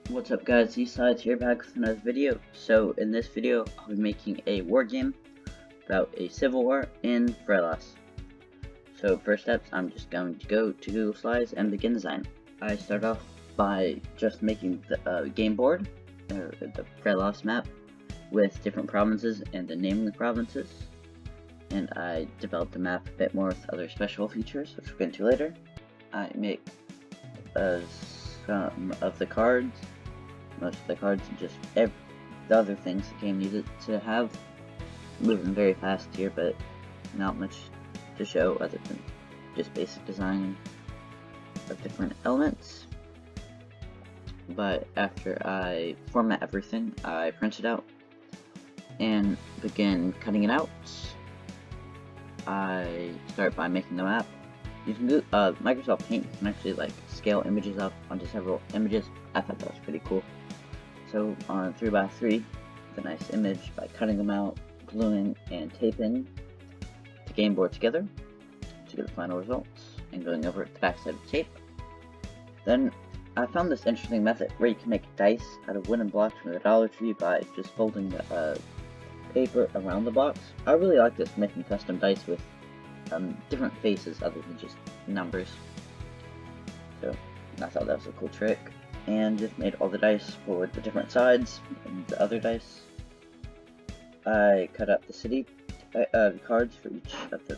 What's up guys, Eastside's here back with another video. So in this video, I'll be making a war game about a civil war in Frelas. So first steps, I'm just going to go to Google Slides and begin design. I start off by just making the game board, or the Frelas map, with different provinces and then naming the provinces. And I develop the map a bit more with other special features, which we'll get into later. I make some of the cards, most of the cards, and just the other things the game needed to have. Moving very fast here, but not much to show other than just basic design of different elements. But after I format everything, I print it out and begin cutting it out. I start by making the map. You can do Microsoft Paint can actually like scale images up onto several images. I thought that was pretty cool. So on 3x3, the nice image by cutting them out, gluing and taping the game board together to get the final results, and going over the backside of the tape. Then I found this interesting method where you can make dice out of wooden blocks from the Dollar Tree by just folding the paper around the box. I really like this, making custom dice with different faces other than just numbers. So I thought that was a cool trick, and just made all the dice for the different sides and the other dice. I cut up the city cards for each of the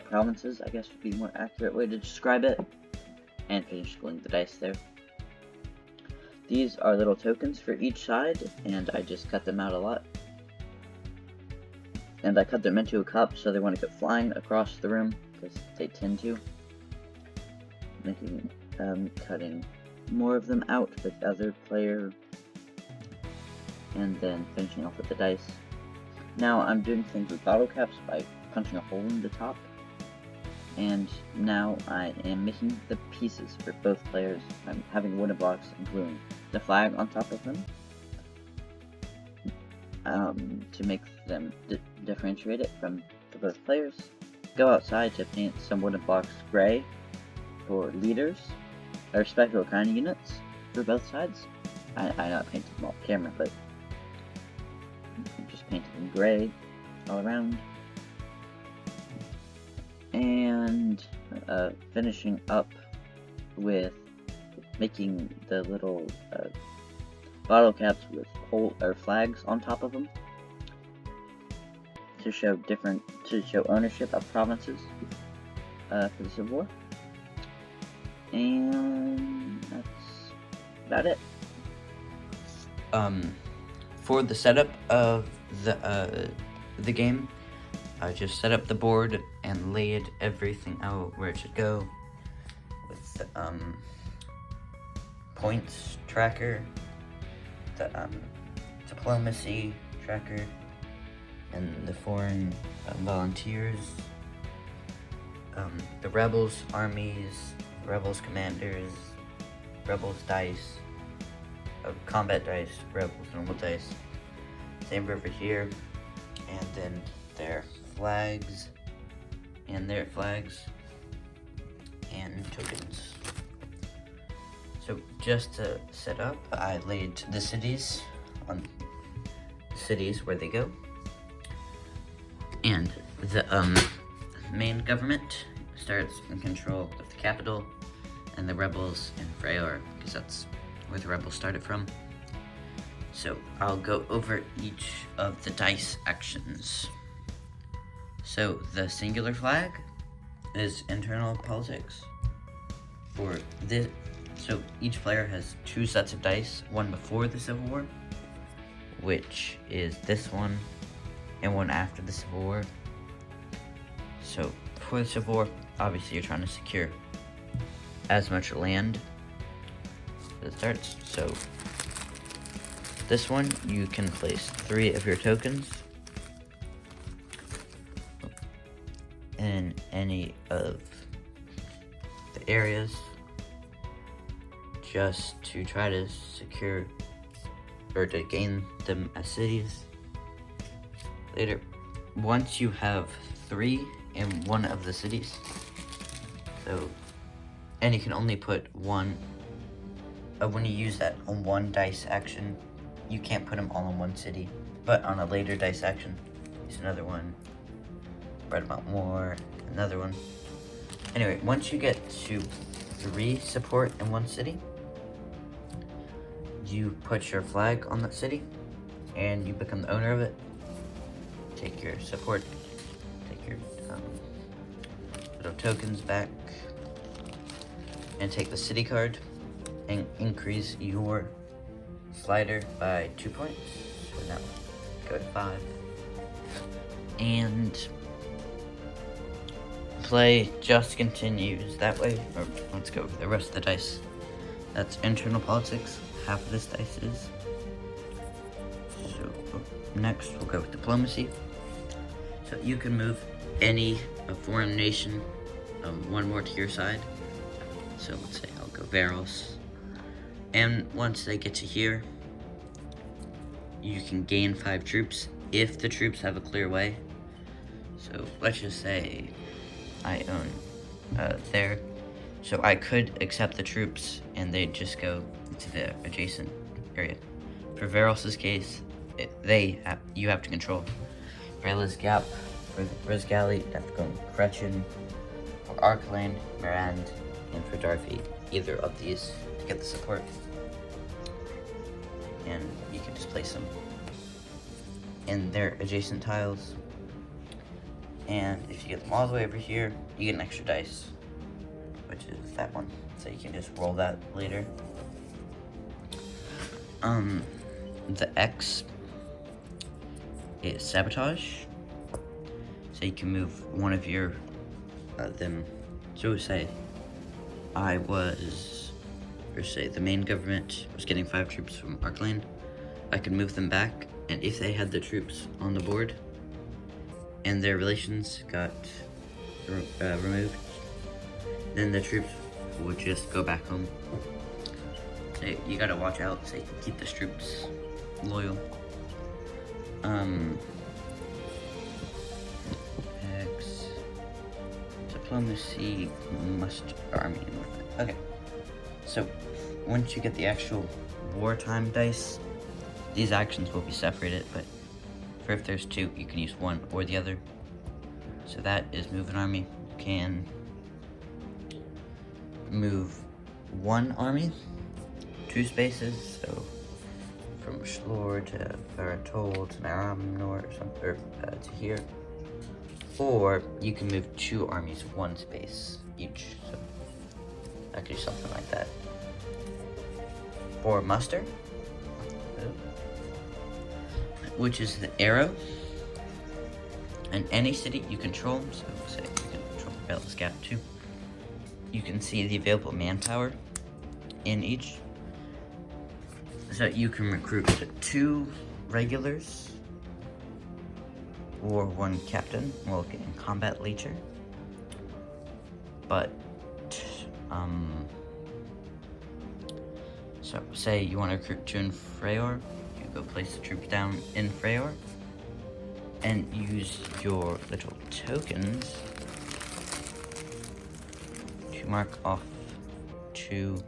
provinces, I guess would be a more accurate way to describe it, and finished gluing the dice there. These are little tokens for each side, and I just cut them out a lot. And I cut them into a cup so they want to go flying across the room, because they tend to. Making cutting more of them out for the other player, and then finishing off with the dice. Now I'm doing things with bottle caps by punching a hole in the top, and now I am making the pieces for both players. I'm having wooden blocks and gluing the flag on top of them to make them differentiate it for both players. Go outside to paint some wooden blocks gray for leaders, or special kind of units for both sides. I know I painted them off camera, but just painted them gray all around. And finishing up with making the little bottle caps with flags on top of them to show ownership of provinces for the Civil War. And that's about it. For the setup of the game, I just set up the board and laid everything out where it should go with the points tracker, the diplomacy tracker, and the foreign volunteers, the rebels armies, rebels commanders, rebels dice, combat dice, rebels normal dice. Same over here, and then their flags and their flags and tokens. So just to set up, I laid the cities on cities where they go, and the main government starts in control of the capital, and the rebels in Frelas, because that's where the rebels started from. So I'll go over each of the dice actions. So the singular flag is internal politics. For this, so each player has 2 sets of dice, one before the Civil War, which is this one, and one after the Civil War. So before the Civil War, obviously you're trying to secure as much land as it starts. So this one, you can place 3 of your tokens in any of the areas, just to try to secure or to gain them as cities later. Once you have 3 in one of the cities, and you can only put 1 when you use that on one dice action, you can't put them all in one city. But on a later dice action, use another one, spread them out more, another one. Anyway, once you get to 3 support in one city, you put your flag on that city, and you become the owner of it. Take your support, take your little tokens back, and take the city card, and increase your slider by 2 points. So now go to 5. And play just continues that way. Or let's go over the rest of the dice. That's internal politics. Half of this dice is. So next we'll go with diplomacy. So you can move any foreign nation one more to your side. So let's say I'll go Veros. And once they get to here, you can gain 5 troops if the troops have a clear way. So let's just say I own there. So I could accept the troops and they'd just go to the adjacent area. For Veros' case, you have to control Frelas Gap, for Brizgali, you have to go in Gretchen, for Arklane, Mirand, and for Darby, either of these to get the support. And you can just place them in their adjacent tiles. And if you get them all the way over here, you get an extra dice, which is that one. So you can just roll that later. The X is sabotage. So you can move one of your them. So say the main government was getting 5 troops from Arklane. I could move them back, and if they had the troops on the board and their relations got removed, then the troops would just go back home. So you gotta watch out so you can keep the troops loyal. X diplomacy must army movement. Okay. So once you get the actual wartime dice, these actions will be separated, but for if there's 2, you can use one or the other. So that is move an army. You can move 1 army 2 spaces, so from Shlor to Baratol to Naramnor or something, or to here. Or you can move 2 armies 1 space each, so I could do something like that. For muster, which is the arrow, and any city you control, so say you can control Frelas Gap too, you can see the available manpower in each. So you can recruit 2 regulars or 1 captain while getting combat leacher. But so say you want to recruit 2 in Freyr, you go place the troops down in Freyr and use your little tokens to mark off 2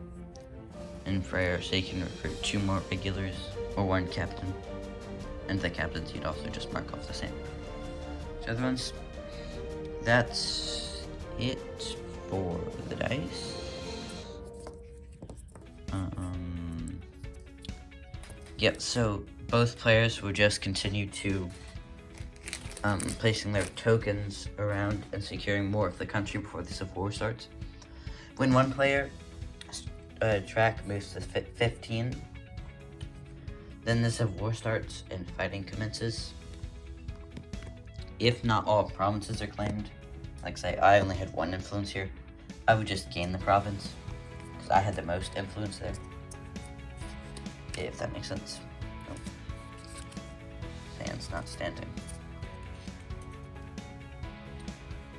in Freyr, so you can recruit 2 more regulars or 1 captain. And the captains you'd also just mark off the same. So other ones, that's it for the dice. Yep, so both players will just continue to placing their tokens around and securing more of the country before the Civil War starts. When one player track moves to 15, then the Civil War starts and fighting commences. If not all provinces are claimed, like say I only had 1 influence here, I would just gain the province because I had the most influence there. If that makes sense. Nope. Sand's not standing.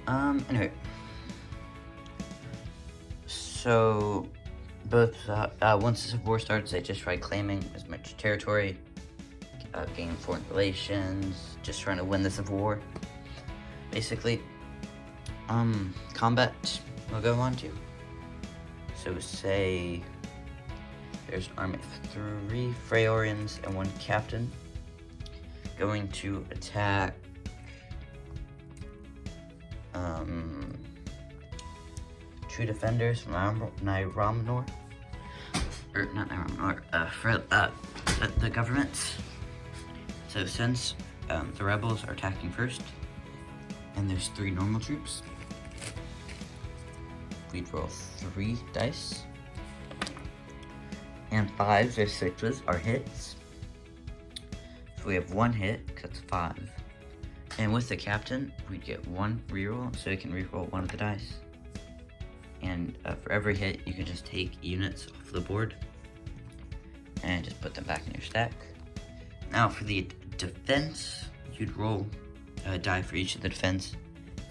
Anyway. So both once the Civil War starts, they just try claiming as much territory, gaining foreign relations, just trying to win the Civil War. Basically, combat we'll go on to. So say there's an army of 3 Freorians and 1 captain going to attack 2 defenders from Nyramnor, or not Nyramnor, the government. So since the rebels are attacking first, and there's 3 normal troops, we'd roll 3 dice, and 5s or 6s are hits. So we have 1 hit, because that's 5. And with the captain, we'd get 1 reroll, so you can reroll 1 of the dice. And for every hit, you can just take units off the board and just put them back in your stack. Now for the defense, you'd roll a die for each of the defense.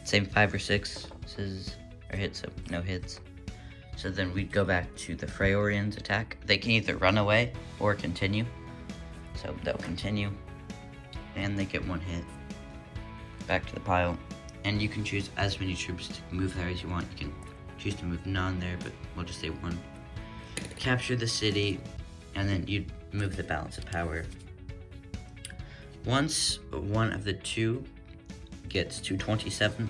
Same 5 or 6s are hits, so no hits. So then we'd go back to the Freorians attack. They can either run away or continue. So they'll continue, and they get 1 hit. Back to the pile, and you can choose as many troops to move there as you want. You can choose to move none there, but we'll just say 1. Capture the city, and then you move the balance of power. Once one of the 2 gets to 27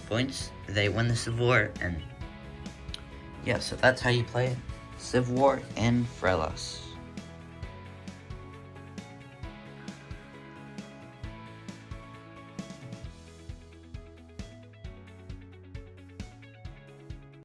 points, they win the Civil War, and yeah, so that's how you play it. Civil War in Frelas.